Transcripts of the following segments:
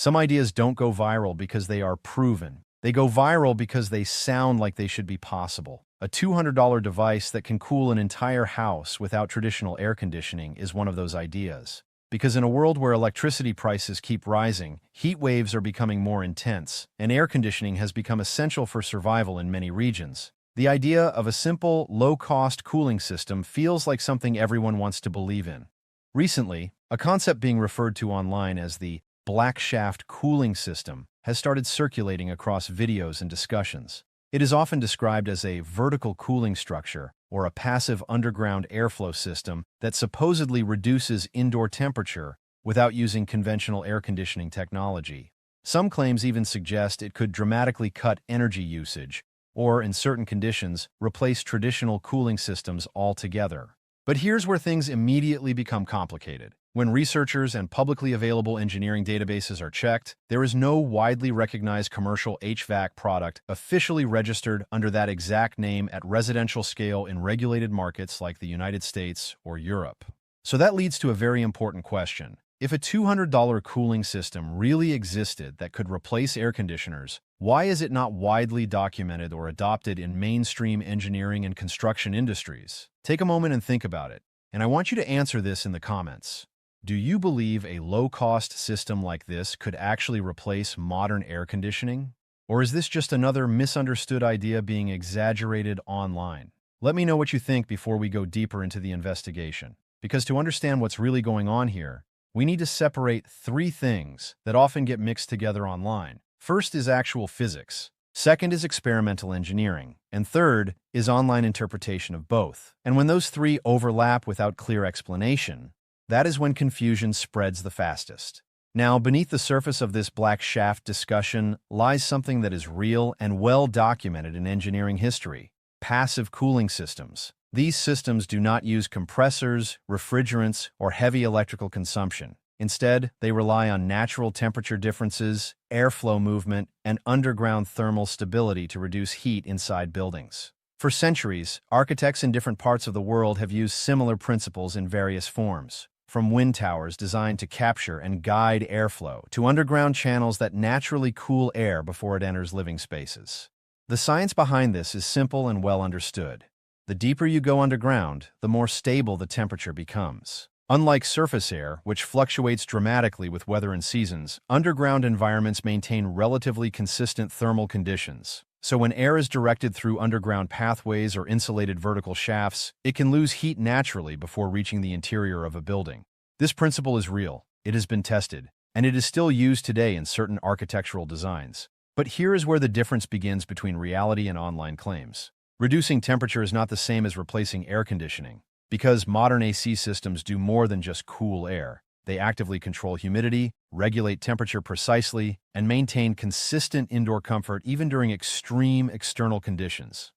Some ideas don't go viral because they are proven. They go viral because they sound like they should be possible. A $200 device that can cool an entire house without traditional air conditioning is one of those ideas. Because in a world where electricity prices keep rising, heat waves are becoming more intense, and air conditioning has become essential for survival in many regions. The idea of a simple, low-cost cooling system feels like something everyone wants to believe in. Recently, a concept being referred to online as the Black Shaft cooling system has started circulating across videos and discussions. It is often described as a vertical cooling structure or a passive underground airflow system that supposedly reduces indoor temperature without using conventional air conditioning technology. Some claims even suggest it could dramatically cut energy usage or, in certain conditions, replace traditional cooling systems altogether. But here's where things immediately become complicated. When researchers and publicly available engineering databases are checked, there is no widely recognized commercial HVAC product officially registered under that exact name at residential scale in regulated markets like the United States or Europe. So that leads to a very important question. If a $200 cooling system really existed that could replace air conditioners, why is it not widely documented or adopted in mainstream engineering and construction industries? Take a moment and think about it, and I want you to answer this in the comments. Do you believe a low-cost system like this could actually replace modern air conditioning? Or is this just another misunderstood idea being exaggerated online? Let me know what you think before we go deeper into the investigation. Because to understand what's really going on here, we need to separate three things that often get mixed together online. First is actual physics. Second is experimental engineering. And third is online interpretation of both. And when those three overlap without clear explanation, that is when confusion spreads the fastest. Now, beneath the surface of this black shaft discussion lies something that is real and well documented in engineering history: passive cooling systems. These systems do not use compressors, refrigerants, or heavy electrical consumption. Instead, they rely on natural temperature differences, airflow movement, and underground thermal stability to reduce heat inside buildings. For centuries, architects in different parts of the world have used similar principles in various forms. From wind towers designed to capture and guide airflow, to underground channels that naturally cool air before it enters living spaces. The science behind this is simple and well understood. The deeper you go underground, the more stable the temperature becomes. Unlike surface air, which fluctuates dramatically with weather and seasons, underground environments maintain relatively consistent thermal conditions. So when air is directed through underground pathways or insulated vertical shafts, it can lose heat naturally before reaching the interior of a building. This principle is real, it has been tested, and it is still used today in certain architectural designs. But here is where the difference begins between reality and online claims. Reducing temperature is not the same as replacing air conditioning. Because modern AC systems do more than just cool air. They actively control humidity, regulate temperature precisely, and maintain consistent indoor comfort even during extreme external conditions.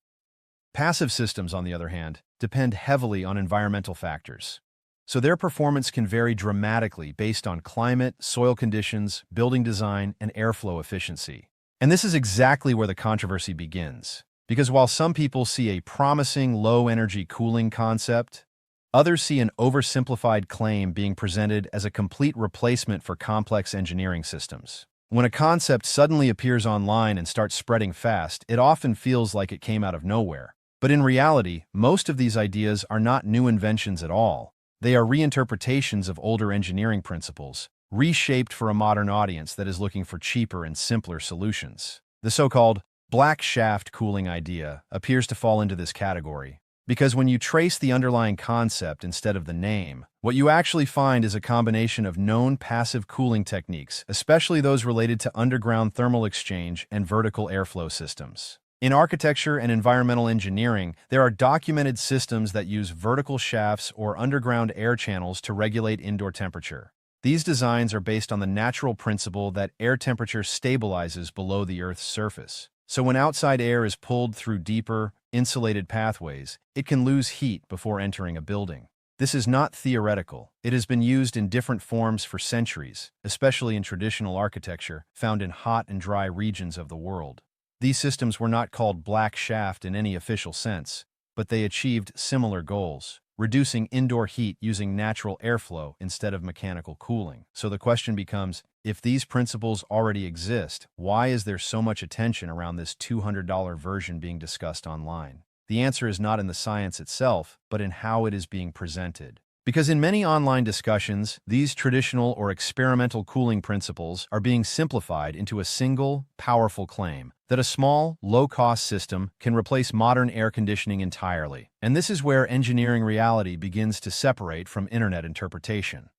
Passive systems, on the other hand, depend heavily on environmental factors. So their performance can vary dramatically based on climate, soil conditions, building design, and airflow efficiency. And this is exactly where the controversy begins. Because while some people see a promising low-energy cooling concept, others see an oversimplified claim being presented as a complete replacement for complex engineering systems. When a concept suddenly appears online and starts spreading fast, it often feels like it came out of nowhere. But in reality, most of these ideas are not new inventions at all. They are reinterpretations of older engineering principles, reshaped for a modern audience that is looking for cheaper and simpler solutions. The so-called black shaft cooling idea appears to fall into this category. Because when you trace the underlying concept instead of the name, what you actually find is a combination of known passive cooling techniques, especially those related to underground thermal exchange and vertical airflow systems. In architecture and environmental engineering, there are documented systems that use vertical shafts or underground air channels to regulate indoor temperature. These designs are based on the natural principle that air temperature stabilizes below the Earth's surface. So when outside air is pulled through deeper, insulated pathways, it can lose heat before entering a building. This is not theoretical. It has been used in different forms for centuries, especially in traditional architecture found in hot and dry regions of the world. These systems were not called black shaft in any official sense, but they achieved similar goals: reducing indoor heat using natural airflow instead of mechanical cooling. So the question becomes, if these principles already exist, why is there so much attention around this $200 version being discussed online? The answer is not in the science itself, but in how it is being presented. Because in many online discussions, these traditional or experimental cooling principles are being simplified into a single, powerful claim that a small, low-cost system can replace modern air conditioning entirely. And this is where engineering reality begins to separate from internet interpretation.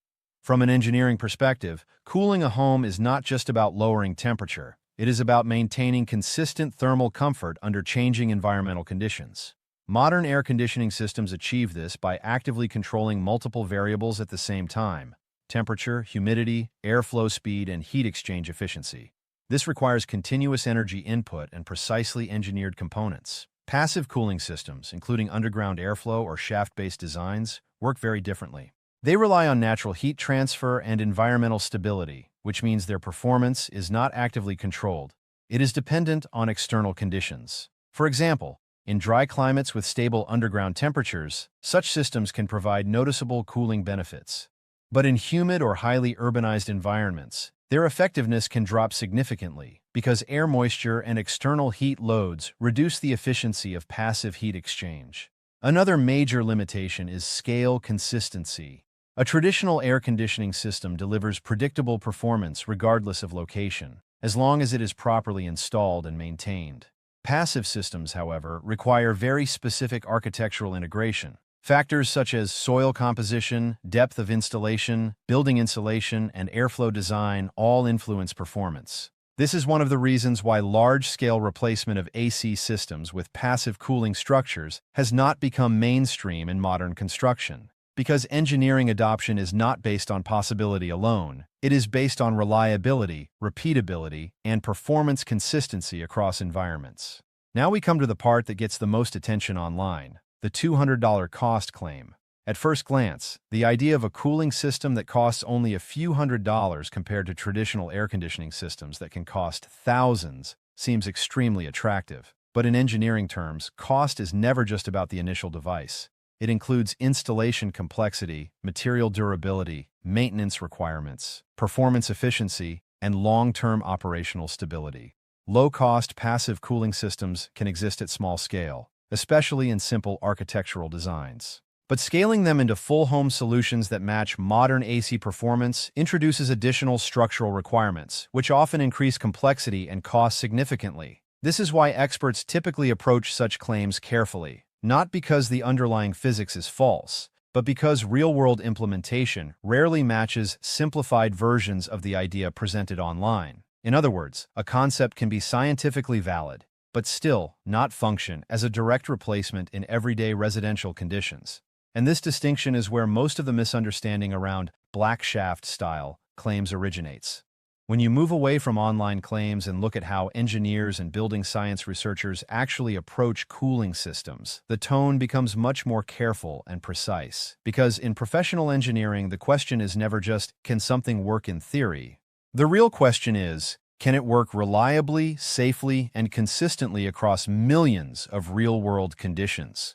From an engineering perspective, cooling a home is not just about lowering temperature. It is about maintaining consistent thermal comfort under changing environmental conditions. Modern air conditioning systems achieve this by actively controlling multiple variables at the same time: temperature, humidity, airflow speed, and heat exchange efficiency. This requires continuous energy input and precisely engineered components. Passive cooling systems, including underground airflow or shaft-based designs, work very differently. They rely on natural heat transfer and environmental stability, which means their performance is not actively controlled. It is dependent on external conditions. For example, in dry climates with stable underground temperatures, such systems can provide noticeable cooling benefits. But in humid or highly urbanized environments, their effectiveness can drop significantly because air moisture and external heat loads reduce the efficiency of passive heat exchange. Another major limitation is scale consistency. A traditional air conditioning system delivers predictable performance regardless of location, as long as it is properly installed and maintained. Passive systems, however, require very specific architectural integration. Factors such as soil composition, depth of installation, building insulation, and airflow design all influence performance. This is one of the reasons why large-scale replacement of AC systems with passive cooling structures has not become mainstream in modern construction. Because engineering adoption is not based on possibility alone, it is based on reliability, repeatability, and performance consistency across environments. Now we come to the part that gets the most attention online: the $200 cost claim. At first glance, the idea of a cooling system that costs only a few $100s compared to traditional air conditioning systems that can cost thousands seems extremely attractive. But in engineering terms, cost is never just about the initial device. It includes installation complexity, material durability, maintenance requirements, performance efficiency, and long-term operational stability. Low-cost passive cooling systems can exist at small scale, especially in simple architectural designs. But scaling them into full home solutions that match modern AC performance introduces additional structural requirements, which often increase complexity and cost significantly. This is why experts typically approach such claims carefully, not because the underlying physics is false, but because real-world implementation rarely matches simplified versions of the idea presented online. In other words, a concept can be scientifically valid, but still not function as a direct replacement in everyday residential conditions. And this distinction is where most of the misunderstanding around black shaft style claims originates. When you move away from online claims and look at how engineers and building science researchers actually approach cooling systems, the tone becomes much more careful and precise. Because in professional engineering, the question is never just, can something work in theory? The real question is, can it work reliably, safely, and consistently across millions of real-world conditions?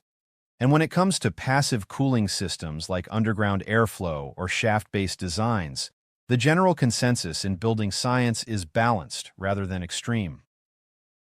And when it comes to passive cooling systems like underground airflow or shaft-based designs, the general consensus in building science is balanced rather than extreme.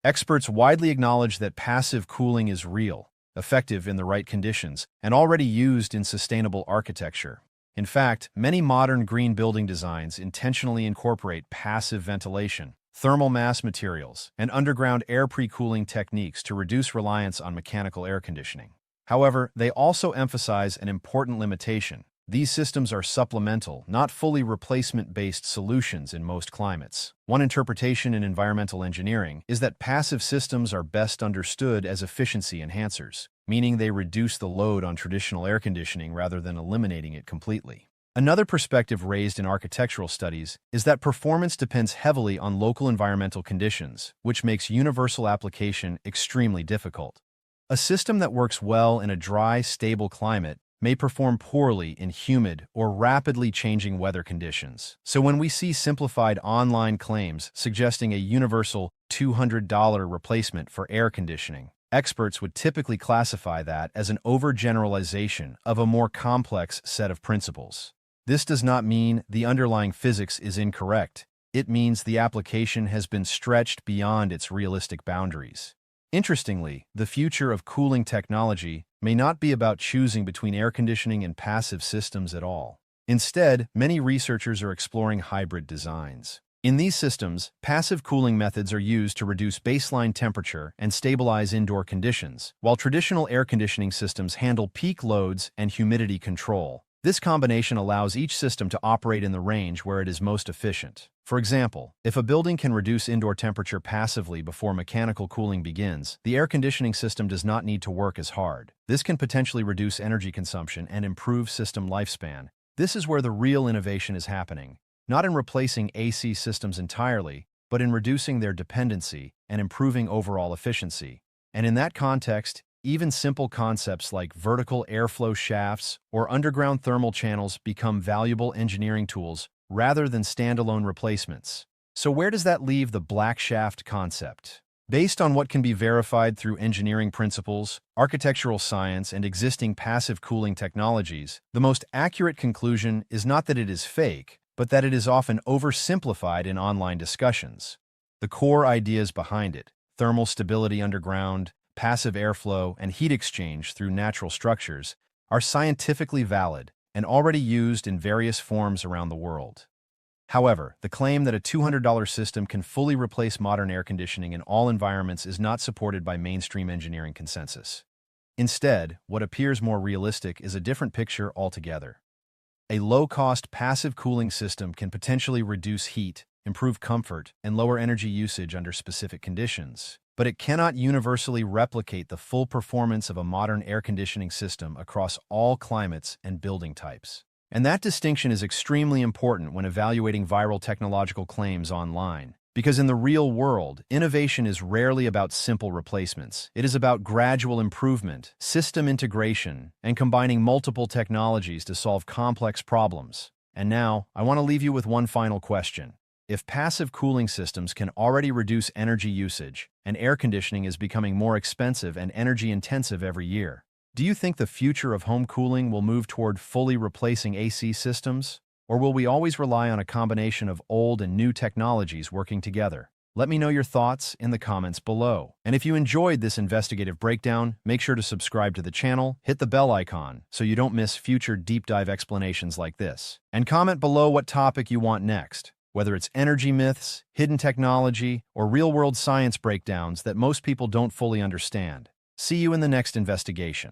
Experts widely acknowledge that passive cooling is real, effective in the right conditions, and already used in sustainable architecture. In fact, many modern green building designs intentionally incorporate passive ventilation, thermal mass materials, and underground air pre-cooling techniques to reduce reliance on mechanical air conditioning. However, they also emphasize an important limitation. These systems are supplemental, not fully replacement-based solutions in most climates. One interpretation in environmental engineering is that passive systems are best understood as efficiency enhancers, meaning they reduce the load on traditional air conditioning rather than eliminating it completely. Another perspective raised in architectural studies is that performance depends heavily on local environmental conditions, which makes universal application extremely difficult. A system that works well in a dry, stable climate may perform poorly in humid or rapidly changing weather conditions. So when we see simplified online claims suggesting a universal $200 replacement for air conditioning, Experts would typically classify that as an overgeneralization of a more complex set of principles. This does not mean the underlying physics is incorrect. It means the application has been stretched beyond its realistic boundaries. Interestingly, the future of cooling technology may not be about choosing between air conditioning and passive systems at all. Instead, many researchers are exploring hybrid designs. In these systems, passive cooling methods are used to reduce baseline temperature and stabilize indoor conditions, while traditional air conditioning systems handle peak loads and humidity control. This combination allows each system to operate in the range where it is most efficient. For example, if a building can reduce indoor temperature passively before mechanical cooling begins, the air conditioning system does not need to work as hard. This can potentially reduce energy consumption and improve system lifespan. This is where the real innovation is happening, not in replacing AC systems entirely, but in reducing their dependency and improving overall efficiency. And in that context, even simple concepts like vertical airflow shafts or underground thermal channels become valuable engineering tools rather than standalone replacements. So where does that leave the black shaft concept? Based on what can be verified through engineering principles, architectural science, and existing passive cooling technologies, the most accurate conclusion is not that it is fake, but that it is often oversimplified in online discussions. The core ideas behind it, thermal stability underground, passive airflow, and heat exchange through natural structures, are scientifically valid and already used in various forms around the world. However, the claim that a $200 system can fully replace modern air conditioning in all environments is not supported by mainstream engineering consensus. Instead, what appears more realistic is a different picture altogether. A low-cost passive cooling system can potentially reduce heat, improve comfort, and lower energy usage under specific conditions, but it cannot universally replicate the full performance of a modern air conditioning system across all climates and building types. And that distinction is extremely important when evaluating viral technological claims online. Because in the real world, innovation is rarely about simple replacements. It is about gradual improvement, system integration, and combining multiple technologies to solve complex problems. And now, I want to leave you with one final question. If passive cooling systems can already reduce energy usage, and air conditioning is becoming more expensive and energy-intensive every year, do you think the future of home cooling will move toward fully replacing AC systems? Or will we always rely on a combination of old and new technologies working together? Let me know your thoughts in the comments below. And if you enjoyed this investigative breakdown, make sure to subscribe to the channel, hit the bell icon so you don't miss future deep dive explanations like this. And comment below what topic you want next, whether it's energy myths, hidden technology, or real-world science breakdowns that most people don't fully understand. See you in the next investigation.